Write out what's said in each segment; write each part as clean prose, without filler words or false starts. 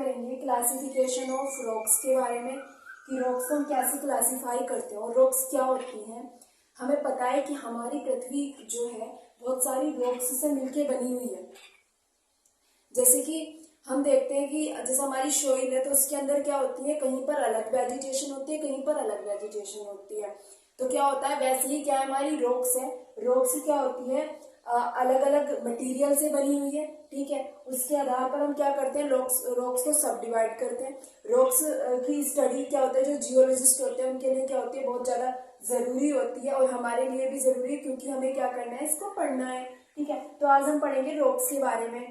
करेंगे classification of rocks के बारे में कि रॉक्स को हम कैसे क्लासिफाई करते हैं और रॉक्स क्या होती हैं। हमें पता है कि हमारी पृथ्वी जो है बहुत सारी रॉक्स से मिलके बनी हुई है। जैसे कि हम देखते हैं कि जैसे हमारी सोइल है तो उसके अंदर क्या होती है, कहीं पर अलग वेजिटेशन होती है, कहीं पर अलग वेजिटेशन होती है। तो क्या होता है, वैसे ही क्या हमारी रॉक्स है, रॉक्स क्या होती है अलग अलग मटेरियल से बनी हुई है। ठीक है, उसके आधार पर हम क्या करते हैं, रॉक्स को सब डिवाइड करते हैं। रॉक्स की स्टडी क्या होता है, जो जियोलॉजिस्ट होते हैं उनके लिए क्या होती है, बहुत ज्यादा जरूरी होती है और हमारे लिए भी जरूरी है, क्योंकि हमें क्या करना है, इसको पढ़ना है। ठीक है, तो आज हम पढ़ेंगे रॉक्स के बारे में।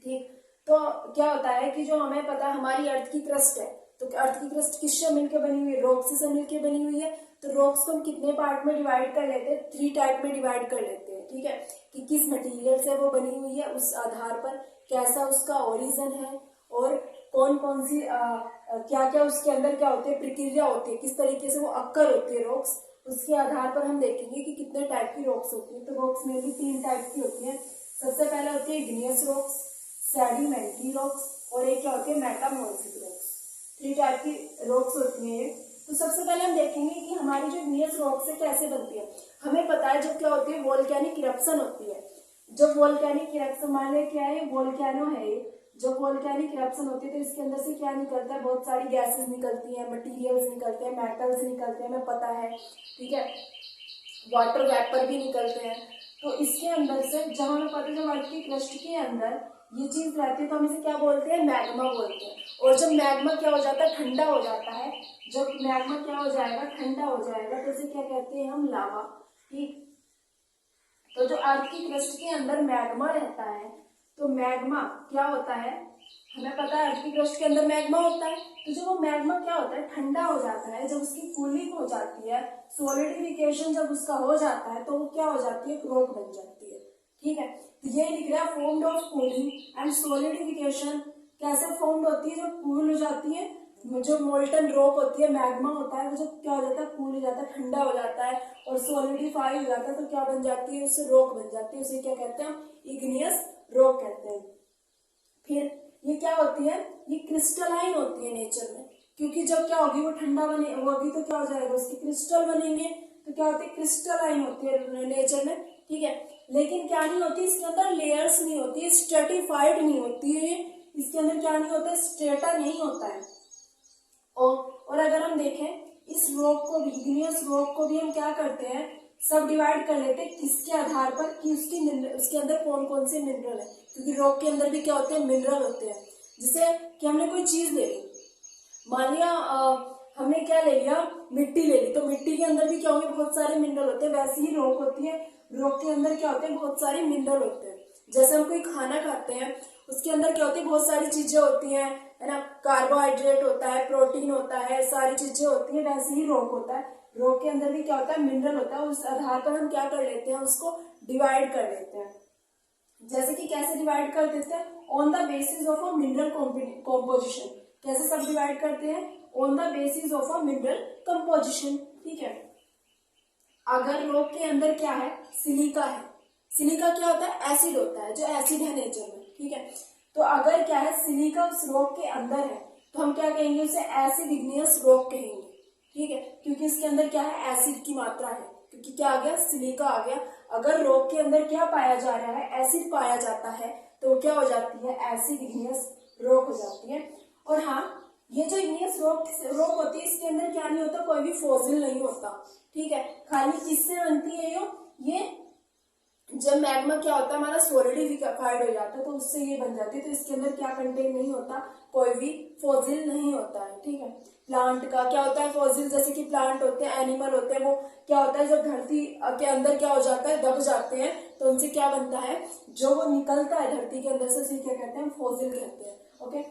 ठीक, तो क्या होता है कि जो हमें पता है हमारी अर्थ की क्रस्ट है, तो अर्थ की क्रस्ट किससे मिलकर बनी हुई है, रॉक्स से मिलकर बनी हुई है। तो रॉक्स को हम कितने पार्ट में डिवाइड कर लेते हैं, 3 टाइप में डिवाइड कर लेते हैं। ठीक है, कि किस मटेरियल से वो बनी हुई है, उस आधार पर कैसा उसका ओरिजिन है और कौन कौन सी क्या क्या उसके अंदर क्या होती है, प्रक्रिया होती है, किस तरीके से वो अक्कर होती है रॉक्स, उसके आधार पर हम देखेंगे कि कितने टाइप की रॉक्स होती है। तो रॉक्स में भी 3 टाइप की होती है। सबसे पहले होती है इग्नियस रॉक्स, सेडिमेंट्री रॉक्स और एक क्या होती है, मेटामॉर्फिक रॉक्स। 3 टाइप की रॉक्स होती है। तो सबसे पहले हम देखेंगे कि हमारी जो इग्नियस रॉक्स है कैसे बनती है। हमें पता है जब क्या होती है, वोल्केनिक इरप्शन होती है। जब वोल्केनिक इरप्शन, मान लिया क्या है, वोल्केनो है ये, जब वोल्केनिक इरप्शन होती है तो इसके अंदर से क्या निकलता है, बहुत सारी गैसेस निकलती हैं, मटीरियल्स निकलते हैं, मेटल्स निकलते हैं, हमें पता है। ठीक है, वाटर वेपर भी निकलते हैं। तो इसके अंदर से जब हमें पता है, जब अर्थ की क्रस्ट के अंदर ये चीज रहती है तो हम इसे क्या बोलते हैं, मैग्मा बोलते हैं। और जब मैग्मा क्या हो जाता है, ठंडा हो जाता है, जब मैग्मा क्या हो जाएगा, ठंडा हो जाएगा, तो इसे क्या कहते हैं हम, लावा। ठीक, तो जो अर्थ की क्रस्ट के अंदर मैग्मा रहता है, तो मैग्मा क्या होता है, हमें पता है अर्थ की क्रस्ट के अंदर मैग्मा होता है। तो जब वो मैग्मा क्या होता है, ठंडा हो जाता है, जब उसकी कूलिंग हो जाती है, सॉलिडिफिकेशन जब उसका हो जाता है, तो वो क्या हो जाती है, रॉक बन जाती है। ठीक है, तो ये लिख रहा है formed of cooling and solidification. कैसे फॉर्म्ड होती है, जब कूल हो जाती है, जो मोल्टन रॉक होती है, मैग्मा होता है, वो जब क्या हो जाता है, कूल हो जाता है, ठंडा हो जाता है और सॉलिडिफाई हो जाता है, तो क्या बन जाती है, उससे रॉक बन जाती है। उसे क्या कहते हैं, इग्नियस रॉक कहते हैं। फिर ये क्या होती है, ये क्रिस्टलाइन होती है नेचर में, क्योंकि जब क्या होगी, वो ठंडा बने होगी तो क्या हो जाएगा, उसके क्रिस्टल बनेंगे, तो क्या होती है, क्रिस्टलाइन होती है नेचर में। ठीक है, लेकिन क्या नहीं होती, इसके अंदर लेयर्स नहीं होती, स्ट्रेटिफाइड नहीं होती है, इसके अंदर क्या नहीं होता, स्ट्रेटा नहीं होता है। और अगर हम देखें इस रॉक को भी, इग्नियस रॉक को भी हम क्या करते हैं, सब डिवाइड कर लेते हैं किसके आधार पर, कि उसके अंदर कौन कौन से मिनरल है, क्योंकि रॉक के अंदर भी क्या होते हैं, मिनरल होते हैं। जैसे कि हमने कोई चीज ले ली, मान लिया हमने क्या ले लिया, मिट्टी ले ली, तो मिट्टी के अंदर भी क्या होंगे, बहुत सारे मिनरल होते हैं। वैसे ही रॉक होती है, रॉक के अंदर क्या होते हैं, बहुत सारे मिनरल होते हैं। जैसे हम कोई खाना खाते हैं, उसके अंदर क्या होती है, बहुत सारी चीजें होती हैं, है ना, कार्बोहाइड्रेट होता है, प्रोटीन होता है, सारी चीजें होती है। वैसे ही रॉक होता है, रॉक के अंदर भी क्या होता है, मिनरल होता है। उस आधार पर हम क्या कर लेते हैं, उसको डिवाइड कर लेते हैं। जैसे कि कैसे डिवाइड कर देते हैं, on the basis of a mineral composition. कैसे सब डिवाइड करते हैं, on the basis of a mineral composition. ठीक है, अगर रॉक के अंदर क्या है, सिलिका है, सिलिका क्या होता है, एसिड होता है, जो एसिड है नेचर में। ठीक है, तो अगर क्या है, सिलिका उस रॉक के अंदर है, तो हम क्या कहेंगे, उसे एसिड इग्नियस रॉक कहेंगे। ठीक है, क्योंकि इसके अंदर क्या है, एसिड की मात्रा है, क्योंकि क्या आ गया, सिलिका आ गया। अगर रॉक के अंदर क्या पाया जा रहा है, एसिड पाया जाता है, तो क्या हो जाती है, एसिड इग्नियस रॉक हो जाती है। और हाँ, ये जो इग्नियस रॉक होती है, इसके अंदर क्या नहीं होता, कोई भी फॉसिल नहीं होता। ठीक है, खाली किससे बनती है ये जब मैग्मा क्या होता है, हमारा सॉलिडिफाइड हो जाता है, तो उससे ये बन जाती है। तो इसके अंदर क्या कंटेन नहीं होता, कोई भी फॉसिल नहीं होता है। ठीक है, प्लांट का क्या होता है, फॉसिल, जैसे कि प्लांट होते हैं, एनिमल होते हैं, वो क्या होता है, जब धरती के अंदर क्या हो जाता है, दब जाते हैं, तो उनसे क्या बनता है, जो वो निकलता है धरती के अंदर से, उसे क्या कहते हैं, फॉसिल कहते हैं। ओके,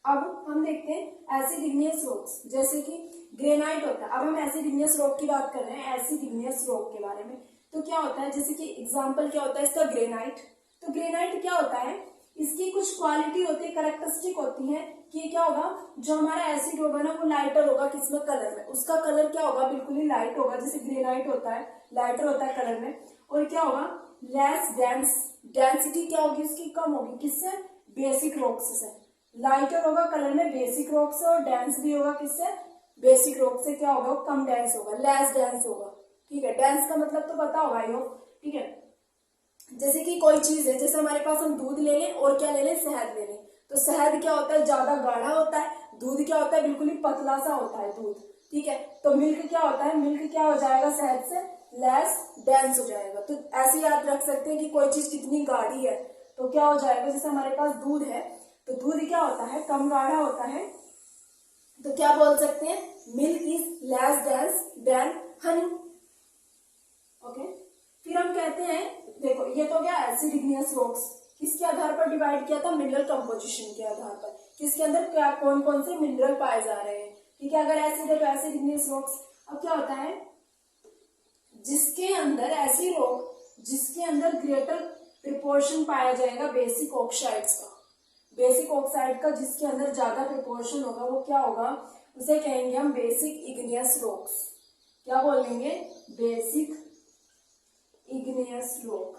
अब हम देखते हैं एसिड इग्नियस रॉक्स, जैसे कि ग्रेनाइट होता है। अब हम एसिड इग्नियस रॉक की बात कर रहे हैं, एसिड इग्नियस रॉक के बारे में। तो क्या होता है, जैसे कि एग्जांपल क्या होता है इसका, ग्रेनाइट। तो ग्रेनाइट क्या होता है, इसकी कुछ क्वालिटी होती है, कैरेक्टरिस्टिक होती है, कि क्या होगा, जो हमारा एसिड होगा ना, वो लाइटर होगा, किसमें, कलर में। उसका कलर क्या होगा, बिल्कुल ही लाइट होगा, जैसे ग्रेनाइट होता है, लाइटर होता है कलर में। और क्या होगा, लेस डेंस, डेंसिटी क्या होगी उसकी, कम होगी, किससे, बेसिक रॉक्स से। लाइटर होगा कलर में बेसिक रॉक से, और डेंस भी होगा किससे, बेसिक रॉक से। क्या होगा, कम डेंस होगा, लेस डेंस होगा। ठीक है, डेंस का मतलब तो पता होगा ही हो। ठीक है, जैसे कि कोई चीज है, जैसे हमारे पास हम दूध ले लें और क्या ले लें, शहद ले लें, तो शहद क्या होता है, ज्यादा गाढ़ा होता है, दूध क्या होता है, बिल्कुल ही पतला सा होता है दूध। ठीक है, तो मिल्क क्या होता है, मिल्क क्या हो जाएगा, शहद से लेस डेंस हो जाएगा। तो ऐसे याद रख सकते हैं कि कोई चीज कितनी गाढ़ी है तो क्या हो जाएगा, जैसे हमारे पास दूध है तो दूध क्या होता है, कम गाढ़ा होता है, तो क्या बोल सकते हैं, milk is less dense then Honey. Okay, फिर हम कहते हैं, देखो ये तो क्या, एसिड इग्नियस रॉक्स किसके आधार पर डिवाइड किया था, मिनरल कंपोजिशन के आधार पर, किसके अंदर क्या कौन कौन से मिनरल पाए जा रहे हैं। ठीक है, अगर एसिड है तो एसिड इग्नियस रॉक्स। अब क्या होता है, जिसके अंदर ऐसी रॉक जिसके अंदर ग्रेटर प्रिपोर्शन पाया जाएगा बेसिक ऑक्साइड्स का, बेसिक ऑक्साइड का जिसके अंदर ज्यादा प्रिपोर्शन होगा वो क्या होगा, उसे कहेंगे हम बेसिक इग्नियस रॉक्स। क्या बोलेंगे, बेसिक इग्नियस रॉक।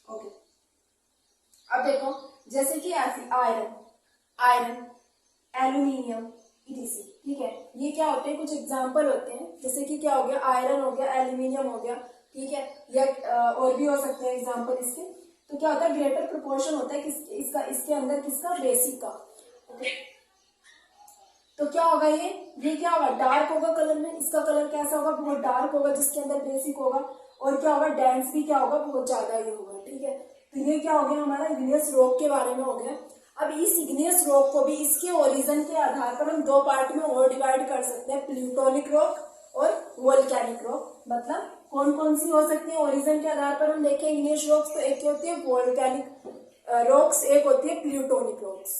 ओके, अब देखो जैसे कि आयरन, आयरन, एल्यूमिनियम, ईटीसी। ठीक है, ये क्या होते हैं, कुछ एग्जाम्पल होते हैं, जैसे कि क्या हो गया, आयरन हो गया, एल्यूमिनियम हो गया। ठीक है, या और भी हो सकते हैं एग्जाम्पल इसके। तो क्या होता है, ग्रेटर प्रोपोर्शन होता है इसका, इसके अंदर किसका, बेसिक का। ओके, तो क्या होगा, ये क्या होगा, डार्क होगा कलर में, इसका कलर कैसा होगा, बहुत डार्क होगा, जिसके अंदर बेसिक होगा, और क्या होगा, डेंस भी क्या होगा, बहुत ज्यादा ही होगा। ठीक है, तो ये क्या हो गया, हमारा इग्नियस रॉक के बारे में हो गया। अब इस इग्नियस रॉक को भी इसके ओरिजिन के आधार पर हम दो पार्ट में और डिवाइड कर सकते हैं, प्लूटोनिक रॉक और वोल्केनिक रॉक। मतलब कौन कौन सी हो सकती है ओरिजिन के आधार पर हम देखें इग्नियस रॉक्स, तो एक होती है वोल्केनिक रॉक्स, एक होती है प्लूटोनिक रॉक्स।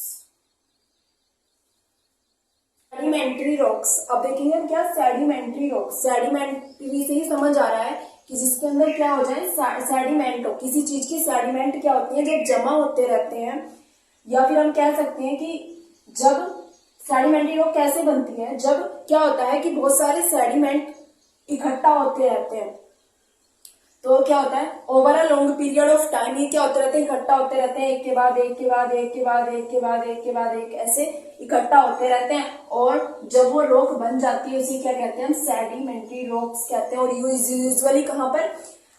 सेडिमेंट्री रॉक्स, अब देखेंगे हम क्या, सेडिमेंट्री रॉक्स, सेडिमेंट्री से ही समझ आ रहा है कि जिसके अंदर क्या हो जाए, सेडिमेंट हो, किसी चीज की सेडिमेंट क्या होती है, जब जमा होते रहते हैं, या फिर हम कह सकते हैं कि जब सेडिमेंट्री रॉक कैसे बनती है, जब क्या होता है कि बहुत सारे सेडिमेंट इकट्ठा होते रहते हैं, तो क्या होता है, over a long period of time ये क्या होते रहते हैं, इकट्ठा होते रहते हैं, एक के बाद एक के बाद एक के बाद एक के बाद एक के बाद एक, ऐसे इकट्ठा होते रहते हैं, और जब वो रॉक बन जाती है उसे क्या कहते हैं, हम सेडिमेंट्री रॉक्स कहते हैं। और यूजुअली कहाँ पर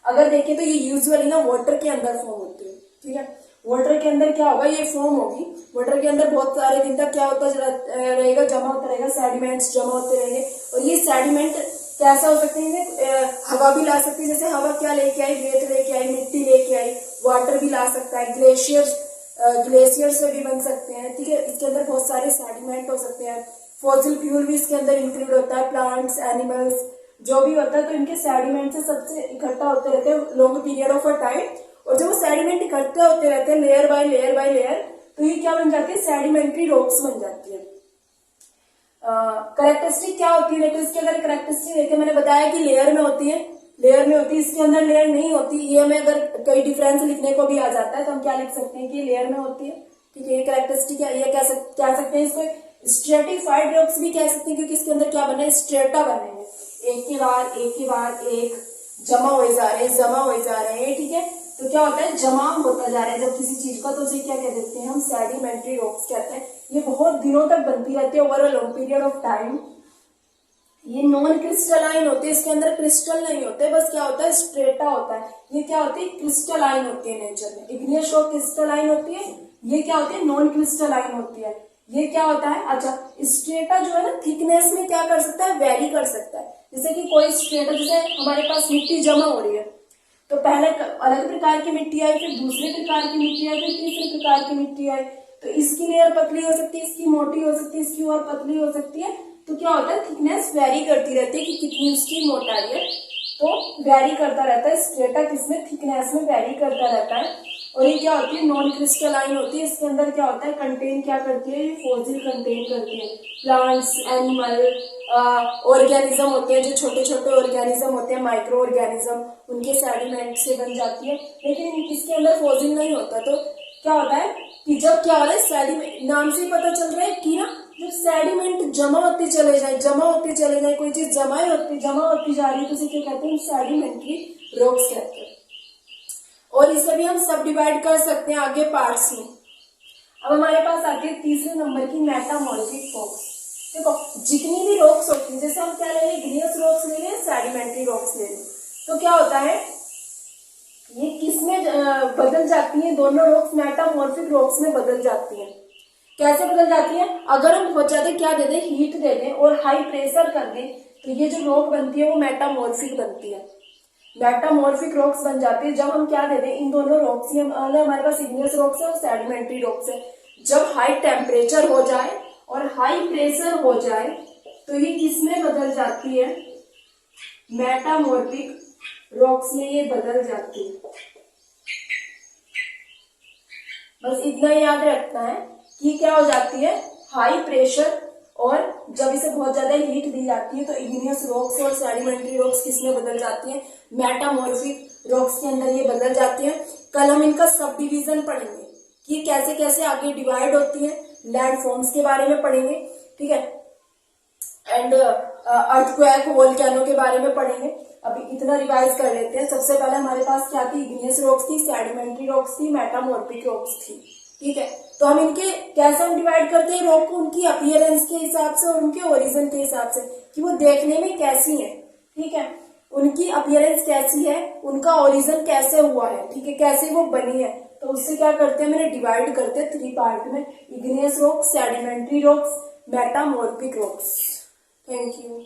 अगर देखें तो ये यूजुअली ना वाटर के अंदर फॉर्म होते हैं। ठीक है, वाटर के अंदर क्या होगा, ये फॉर्म होगी, वाटर के अंदर बहुत सारे दिन तक क्या होता रहेगा, जमा होता रहेगा, सेडिमेंट्स जमा होते रहेंगे, और ये सेडिमेंट कैसा हो सकते हैं, हवा भी ला सकती है, जैसे हवा क्या लेके आई, रेत लेके आई, मिट्टी लेके आई, वाटर भी ला सकता है, ग्लेशियर से भी बन सकते हैं। ठीक है, इसके अंदर बहुत सारे सेडिमेंट हो सकते हैं, फॉसिल फ्यूल भी इसके अंदर इंक्लूड होता है, प्लांट्स, एनिमल्स जो भी होता है, तो इनके सेडिमेंट से सबसे इकट्ठा होते रहते हैं long period of a time, और जब वो सेडिमेंट इकट्ठे होते रहते हैं layer by layer by layer, तो ये क्या बन जाती है, सेडिमेंट्री रॉक्स बन जाती है। करेक्टरिस्टिक क्या होती है, देखो इसके अगर करेक्टरिस्टिक देखे, मैंने बताया कि लेयर में होती है, लेयर में होती है, इसके अंदर लेयर नहीं होती। ये हमें अगर कई डिफरेंस लिखने को भी आ जाता है तो हम क्या लिख सकते हैं कि लेयर में होती है। ठीक है, ये करेक्टरिस्टिक है, ये कह सकते हैं इसको स्ट्रेटिफाइड रॉक्स भी कह सकते हैं, क्योंकि इसके अंदर क्या बना है, स्ट्रेटा बने हैं, एक के बाद एक जमा हो जा रहे हैं, जमा हो जा रहे हैं। ठीक है, तो क्या होता है, जमा होता जा रहा है जब किसी चीज का, तो उसे क्या कह देते हैं, हम सेडिमेंट्री रॉक्स कहते हैं। ये बहुत दिनों तक बनती रहती है, over a long period of time. ये नॉन क्रिस्टलाइन होते हैं, इसके अंदर क्रिस्टल नहीं होते, बस क्या होता है, स्ट्रेटा होता है। ये क्या होती है, क्रिस्टलाइन होती है नेचर में। इग्नियस रॉक क्रिस्टलाइन होती है, ये क्या होती है, नॉन क्रिस्टलाइन होती है। ये क्या होता है, अच्छा स्ट्रेटा जो है ना, थिकनेस में क्या कर सकता है, वेरी कर सकता है। जैसे कि कोई स्ट्रेटा, जैसे हमारे पास मिट्टी जमा हो रही है, तो पहले अलग प्रकार की मिट्टी आई, फिर दूसरे प्रकार की मिट्टी आई, फिर तीसरे प्रकार की मिट्टी आई, तो इसकी लेयर पतली हो सकती है, इसकी मोटी हो सकती है, इसकी और पतली हो सकती है। तो क्या होता है, थिकनेस वेरी करती रहती है कि कितनी उसकी मोटाई है, तो वेरी करता रहता है। स्ट्रेटा किसमें, थिकनेस में वेरी करता रहता है। और ये क्या होती है, नॉन क्रिस्टलाइन होती है। इसके अंदर क्या होता है, कंटेन क्या करती है, ये फॉसिल कंटेन करती है, प्लांट्स, एनिमल, ऑर्गेनिज्म होते हैं, जो छोटे छोटे ऑर्गेनिज्म होते हैं, माइक्रो ऑर्गेनिज्म, उनके सेडिमेंट से बन जाती है। लेकिन इसके अंदर फॉसिल नहीं होता। तो क्या होता है कि जब क्या हो रहा है, सेडिमेंट, नाम से ही पता चल रहा है कि ना, जब सेडिमेंट जमा होते चले जाए, कोई चीज जमा होती जा रही है, तो उसे क्या कहते हैं, सेडिमेंट्री रॉक्स कहते हैं। भी हम सब डिवाइड कर सकते हैं आगे पार्ट्स में। अब हमारे पास आती है तीसरे नंबर की मेटामॉर्फिक रॉक्स। देखो जितनी भी रॉक्स होती है, जैसे हम क्या ले रहे हैं, इग्नियस रॉक्स ले रहे हैं, सेडिमेंट्री रॉक्स ले रहे हैं, तो क्या होता है ये किस में बदल जाती हैं, दोनों रॉक्स मेटामॉर्फिक रॉक्स में बदल जाती हैं। कैसे बदल जाती है, अगर हम बहुत ज्यादा क्या दे दें, हीट दे दें और हाई प्रेशर कर दें, तो ये जो रॉक बनती है वो मेटामॉर्फिक बनती है। मेटामॉर्फिक रॉक्स बन जाती है जब हम क्या दे दें, इन दोनों रॉक्स हमारे पास इग्नियस रॉक्स है और सेडिमेंट्री रॉक्स है, जब हाई टेम्परेचर हो जाए और हाई प्रेशर हो जाए तो ये किस में बदल जाती है, मेटामॉर्फिक रॉक्स में ये बदल जाती है। बस इतना याद रखना है कि क्या हो जाती है, हाई प्रेशर और जब इसे बहुत ज्यादा हीट दी जाती है तो इग्नियस रॉक्स और सेडिमेंट्री रॉक्स किसमें बदल जाती है, मेटामॉर्फिक रॉक्स के अंदर ये बदल जाती है। कल हम इनका सब डिवीजन पढ़ेंगे कि कैसे कैसे आगे डिवाइड होती है, लैंडफॉर्म्स के बारे में पढ़ेंगे, ठीक है, एंड अर्थक्वेक वोल्केनो के बारे में पढ़ेंगे। अभी इतना रिवाइज कर लेते हैं। सबसे पहले हमारे पास क्या थी, इग्नियस रॉक्स थी, सेडिमेंट्री रॉक्स थी, मेटामॉर्फिक रॉक्स थी, ठीक है। तो हम इनके कैसे हम डिवाइड करते हैं रॉक को, उनकी अपीयरेंस के हिसाब से और उनके ओरिजिन के हिसाब से कि वो देखने में कैसी है, ठीक है, उनकी अपीयरेंस कैसी है, उनका ओरिजिन कैसे हुआ है, ठीक है, कैसे वो बनी है, तो उससे क्या करते हैं, मैंने डिवाइड करते हैं 3 पार्ट में, igneous rocks, sedimentary rocks, metamorphic rocks. Thank you.